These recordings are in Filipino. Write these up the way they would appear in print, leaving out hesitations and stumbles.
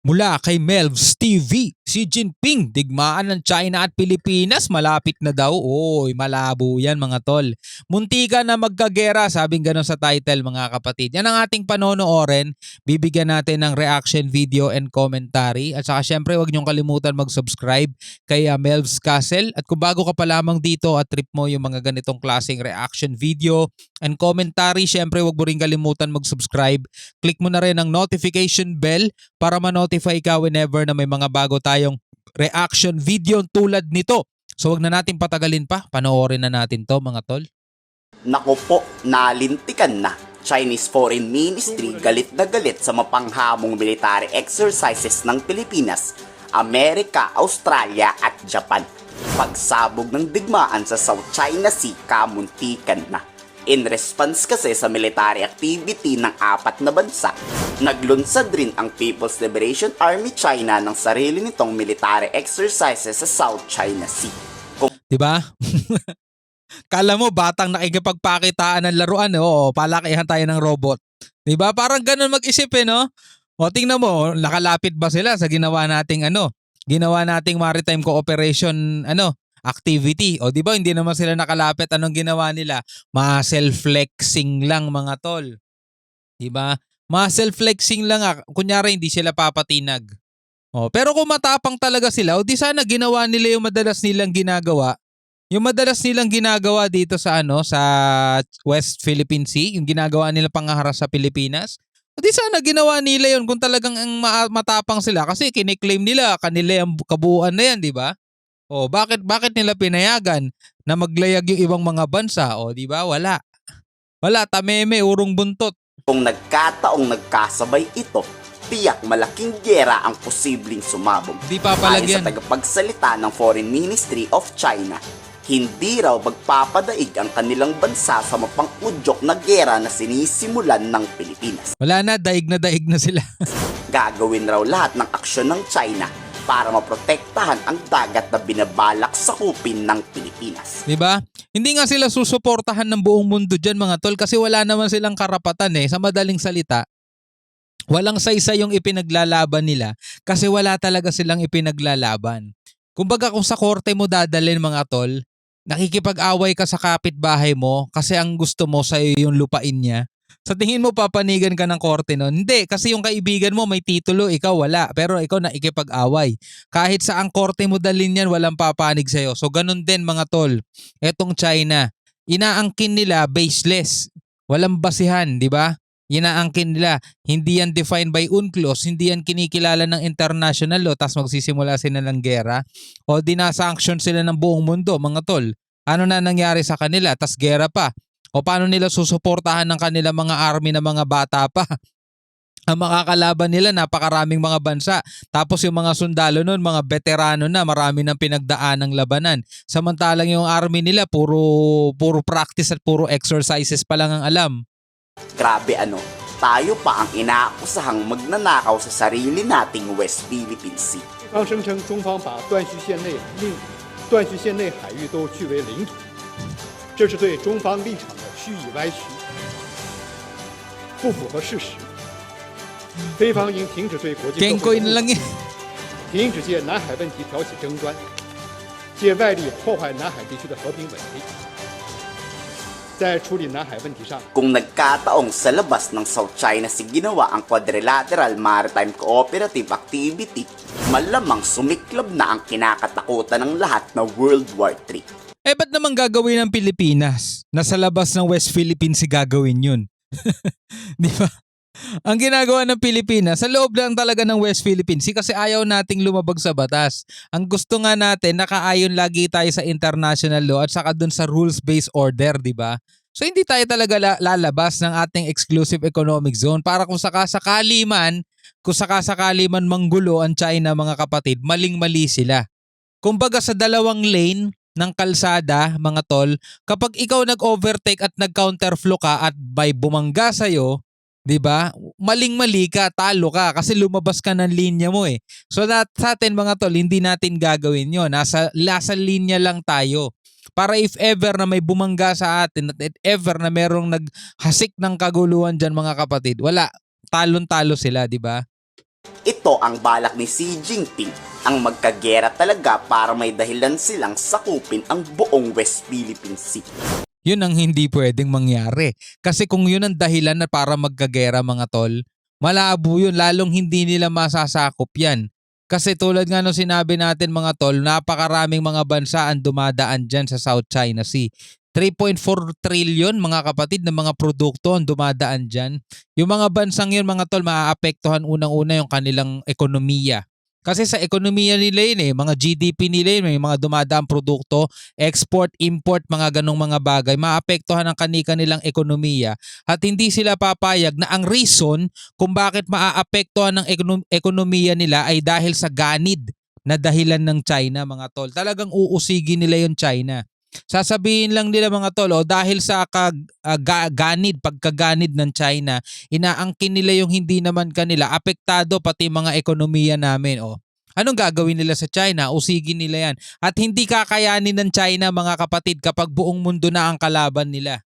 Mula kay Melvs TV, Xi Jinping, digmaan ng China at Pilipinas, malapit na daw. Oy, malabo yan mga tol. Muntika na magkagera, sabing ganon sa title mga kapatid. Yan ang ating panonoorin. Bibigyan natin ng reaction video and commentary. At saka syempre huwag niyong kalimutan mag-subscribe kay Melvs Castle. At kung bago ka pa lamang dito at trip mo yung mga ganitong klaseng reaction video and commentary, syempre huwag mo rin kalimutan mag-subscribe. Click mo na rin ang notification bell para ma-notify ka whenever na may mga bago tayong reaction video tulad nito. So wag na natin patagalin pa, panoorin na natin to mga tol. Naku po, nalintikan na. Chinese Foreign Ministry galit na galit sa mapanghamong military exercises ng Pilipinas, Amerika, Australia at Japan. Pagsabog ng digmaan sa South China Sea, kamuntikan na. In response kasi sa military activity ng apat na bansa, naglunsad rin ang People's Liberation Army China ng sarili nitong military exercises sa South China Sea. Diba? Kala mo batang nakikipagpakitaan ng laruan, oo, palakihan tayo ng robot. Diba? Parang ganun mag-isip no? O tingnan mo, nakalapit ba sila sa ginawa nating maritime cooperation activity. O di ba hindi naman sila nakalapit, anong ginawa nila? Muscle flexing lang mga tol. Di ba? Muscle flexing lang, kunyari hindi sila papatinag. O, pero kung matapang talaga sila, o di sana ginawa nila yung madalas nilang ginagawa. Yung madalas nilang ginagawa dito sa sa West Philippine Sea, yung ginagawa nila pangaharas sa Pilipinas. O di sana ginawa nila yun kung talagang matapang sila, kasi kiniklaim nila kanila yung kabuuan na yan, di ba? O bakit nila pinayagan na maglayag yung ibang mga bansa? O di ba? Wala. Wala, tameme, urong buntot. Kung nagkataong nagkasabay ito, tiyak malaking giyera ang posibleng sumabog. Di papalagyan. Ayon sa tagapagsalita ng Foreign Ministry of China, hindi raw magpapadaig ang kanilang bansa sa mapang-udyok na giyera na sinisimulan ng Pilipinas. Wala na, daig na sila. Gagawin raw lahat ng aksyon ng China para maprotektahan ang dagat na binabalak sakupin ng Pilipinas. Diba? Hindi nga sila susuportahan ng buong mundo dyan mga tol, kasi wala naman silang karapatan Sa madaling salita, walang saysa yung ipinaglalaban nila kasi wala talaga silang ipinaglalaban. Kumbaga kung sa korte mo dadalhin mga tol, nakikipag-away ka sa kapitbahay mo kasi ang gusto mo sa yung lupain niya. Sa tingin mo papanigan ka ng korte nun? Hindi, kasi yung kaibigan mo may titulo, ikaw wala. Pero ikaw nakikipag-away. Kahit sa ang korte mo dalhin yan, walang papanig sa'yo. So ganun din mga tol. Etong China, inaangkin nila baseless. Walang basihan, di ba? Inaangkin nila. Hindi yan defined by UNCLOS, hindi yan kinikilala ng international law, tapos magsisimula sila ng gera. O dinasanction sila ng buong mundo, mga tol. Ano na nangyari sa kanila? Tas gera pa. O paano nila susuportahan ng kanilang mga army na mga bata pa? Ang makakalaban nila, napakaraming mga bansa. Tapos yung mga sundalo nun, mga veterano na, marami nang pinagdaan ng labanan. Samantalang yung army nila, puro practice at puro exercises pa lang ang alam. Grabe tayo pa ang inakusahang magnanakaw sa sarili nating West Philippine Sea. 方声称中方把断续线内海域都据为领土，这是对中方立场的蓄意歪曲，不符合事实。菲方应停止对国际社会的误解，停止借南海问题挑起争端，借外力破坏南海地区的和平稳定。在处理南海问题上， Kung nagkataong sa labas ng South China Sea ginawa ang Quadrilateral Maritime Cooperative Activity, malamang sumiklab na ang kinakatakutan ng lahat na World War III. Ba't naman gagawin ng Pilipinas? Nasa labas ng West Philippines gagawin yun. Di ba? Ang ginagawa ng Pilipinas, sa loob lang talaga ng West Philippines kasi ayaw nating lumabag sa batas. Ang gusto nga natin, nakaayon lagi tayo sa international law at saka dun sa rules-based order, di ba? So hindi tayo talaga lalabas ng ating exclusive economic zone para kung sakasakali man manggulo ang China mga kapatid, maling-mali sila. Kumbaga sa dalawang lane ng kalsada, mga tol, kapag ikaw nag-overtake at nag-counterflow ka at may bumangga sa'yo, di ba? Maling-mali ka, talo ka kasi lumabas ka ng linya mo So sa atin mga tol, hindi natin gagawin yun. Nasa linya lang tayo. Para if ever na may bumangga sa atin at if ever na merong naghasik ng kaguluhan dyan mga kapatid, wala, talon-talo sila, di ba? Ito ang balak ni Xi Jinping, ang magkagera talaga para may dahilan silang sakupin ang buong West Philippine Sea. Yun ang hindi pwedeng mangyari. Kasi kung yun ang dahilan na para magkagera mga tol, malabo yun, lalong hindi nila masasakop yan. Kasi tulad nga nung sinabi natin mga tol, napakaraming mga bansa ang dumadaan dyan sa South China Sea. 3.4 trillion mga kapatid na mga produkto ang dumadaan dyan. Yung mga bansang yun mga tol, maaapektuhan unang-una yung kanilang ekonomiya. Kasi sa ekonomiya nila yun mga GDP nila yun, may mga dumadaang produkto, export, import, mga ganong mga bagay, maapektuhan ang kanilang ekonomiya at hindi sila papayag na ang reason kung bakit maaapektuhan ng ekonomiya nila ay dahil sa ganid na dahilan ng China mga tol. Talagang uusigin nila yung China. Sasabihin lang nila mga tol, dahil sa pagkaganid ng China, inaangkin nila yung hindi naman kanila, apektado pati mga ekonomiya namin. Anong gagawin nila sa China? Usigin nila yan. At hindi kakayanin ng China mga kapatid kapag buong mundo na ang kalaban nila.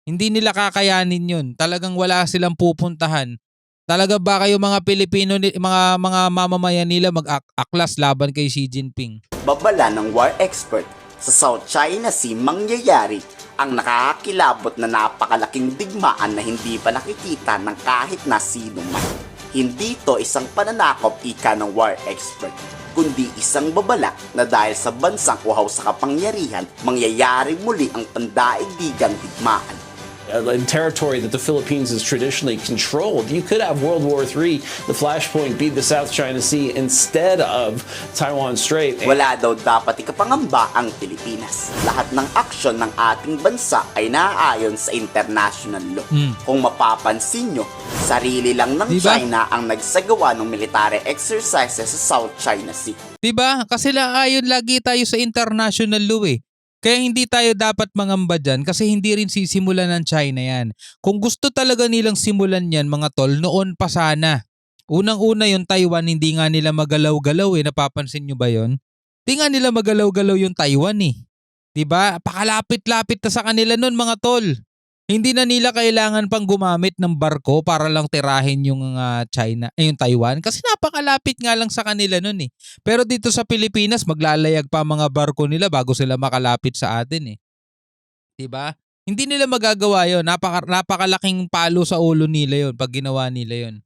Hindi nila kakayanin yun. Talagang wala silang pupuntahan. Talaga ba kayo mga Pilipino, mga mamamayan nila mag-aklas laban kay Xi Jinping? Babala ng war expert, sa South China Sea mangyayari ang nakakakilabot na napakalaking digmaan na hindi pa nakikita ng kahit na sino man. Hindi to isang pananakop ika ng war expert, kundi isang babala na dahil sa bansang uhaw sa kapangyarihan, mangyayari muli ang pandaigdigang digmaan. In territory that the Philippines has traditionally controlled. You could have World War III, the flashpoint be the South China Sea instead of Taiwan Strait. Wala daw dapat ikapangamba ang Pilipinas. Lahat ng aksyon ng ating bansa ay naaayon sa international law. Kung mapapansin nyo, sarili lang ng Diba? China ang nagsagawa ng military exercises sa South China Sea. Diba? Kasi ayon lagi tayo sa international law Kaya hindi tayo dapat mangamba dyan kasi hindi rin sisimulan ng China yan. Kung gusto talaga nilang simulan yan mga tol, noon pa sana. Unang-una yung Taiwan, hindi nga nila magalaw-galaw napapansin nyo ba yon? Hindi nga nila magalaw-galaw yung Taiwan Diba? Pakalapit-lapit na sa kanila nun mga tol. Hindi na nila kailangan pang gumamit ng barko para lang tirahin yung yung Taiwan kasi napakalapit nga lang sa kanila nun Pero dito sa Pilipinas maglalayag pa mga barko nila bago sila makalapit sa atin 'Di ba? Hindi nila magagawa 'yon. Napakalaking palo sa ulo nila 'yon pag ginawa nila 'yon.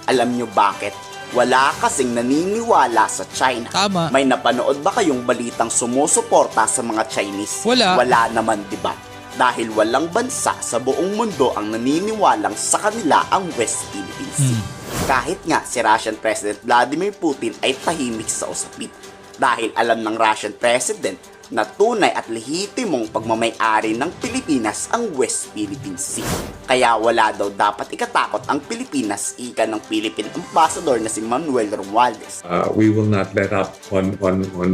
Alam nyo bakit? Wala kasing naniniwala sa China. Tama. May napanood ba kayong balitang sumusuporta sa mga Chinese? Wala. Wala naman, di ba? Dahil walang bansa sa buong mundo ang naniniwalang sa kanila ang West Philippine Sea. Kahit nga si Russian President Vladimir Putin ay tahimik sa usapin. Dahil alam ng Russian President na tunay at lehitimong pagmamay-ari ng Pilipinas ang West Philippine Sea. Kaya wala daw dapat ikatakot ang Pilipinas, ika ng Philippine Ambassador na si Manuel Romualdez. We will not let up on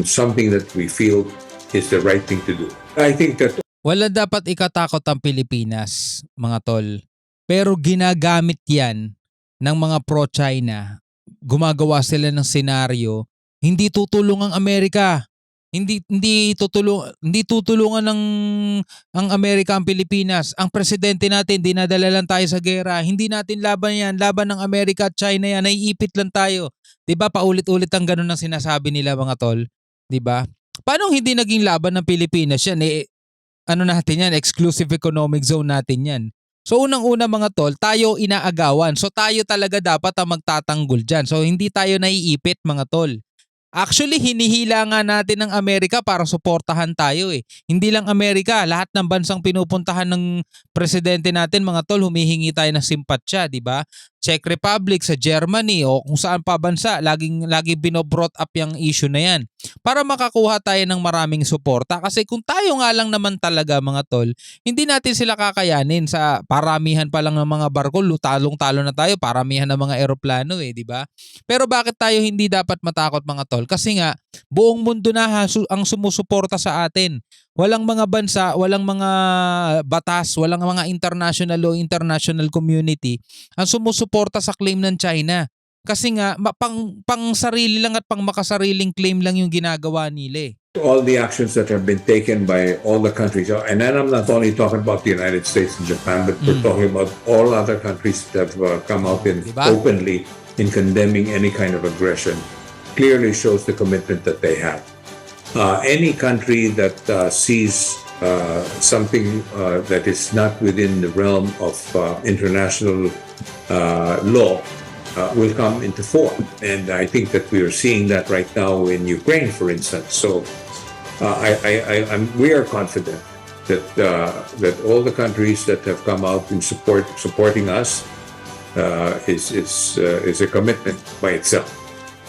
something that we feel is the right thing to do. I think that Wala dapat ikatakot ang Pilipinas, mga tol. Pero ginagamit yan ng mga pro-China. Gumagawa sila ng senaryo. Hindi tutulong ang Amerika. Hindi tutulungan ang Amerika ang Pilipinas. Ang presidente natin, dinadala lang tayo sa gera. Hindi natin laban yan. Laban ng Amerika at China yan. Naiipit lang tayo. 'Di ba? Paulit-ulit ang ganun ang sinasabi nila mga tol. 'Di ba? Paano hindi naging laban ng Pilipinas yan? Ano natin yan? Exclusive economic zone natin yan. So unang-una mga tol, tayo inaagawan. So tayo talaga dapat ang magtatanggol dyan. So hindi tayo naiipit mga tol. Actually, hinihila nga natin ng Amerika para suportahan tayo Hindi lang Amerika, lahat ng bansang pinupuntahan ng presidente natin mga tol, humihingi tayo ng simpatsya, di ba? Czech Republic, sa Germany o kung saan pa bansa, laging binobrot up yung issue na yan. Para makakuha tayo ng maraming suporta. Kasi kung tayo nga lang naman talaga mga tol, hindi natin sila kakayanin sa paramihan pa lang ng mga barko, talong-talo na tayo, paramihan ng mga eroplano di ba? Pero bakit tayo hindi dapat matakot mga tol? Kasi nga, buong mundo na ang sumusuporta sa atin. Walang mga bansa, walang mga batas, walang mga international law, international community ang sumusuporta sa claim ng China. Kasi nga, pang sarili lang at pang makasariling claim lang yung ginagawa nila all the actions that have been taken by all the countries, and then I'm not only talking about the United States and Japan, but we're talking about all other countries that have come out Diba? openly in condemning any kind of aggression, clearly shows the commitment that they have. Any country that sees something that is not within the realm of international law will come into form. And I think that we are seeing that right now in Ukraine, for instance. So we are confident that that all the countries that have come out in supporting us is a commitment by itself.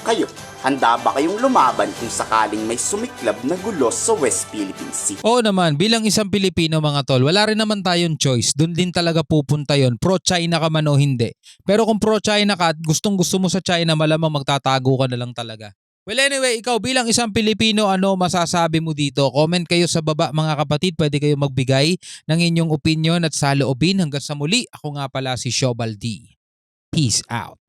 Kayo, handa ba kayong lumaban kung sakaling may sumiklab na gulo sa West Philippine Sea? Oo naman, bilang isang Pilipino mga tol, wala rin naman tayong choice. Doon din talaga pupunta yon, pro-China ka man o hindi. Pero kung pro-China ka at gustong-gusto mo sa China, malamang magtatago ka na lang talaga. Well anyway, ikaw bilang isang Pilipino, ano masasabi mo dito? Comment kayo sa baba mga kapatid, pwede kayo magbigay ng inyong opinion at saloobin. Hanggang sa muli, ako nga pala si Shobal D. Peace out.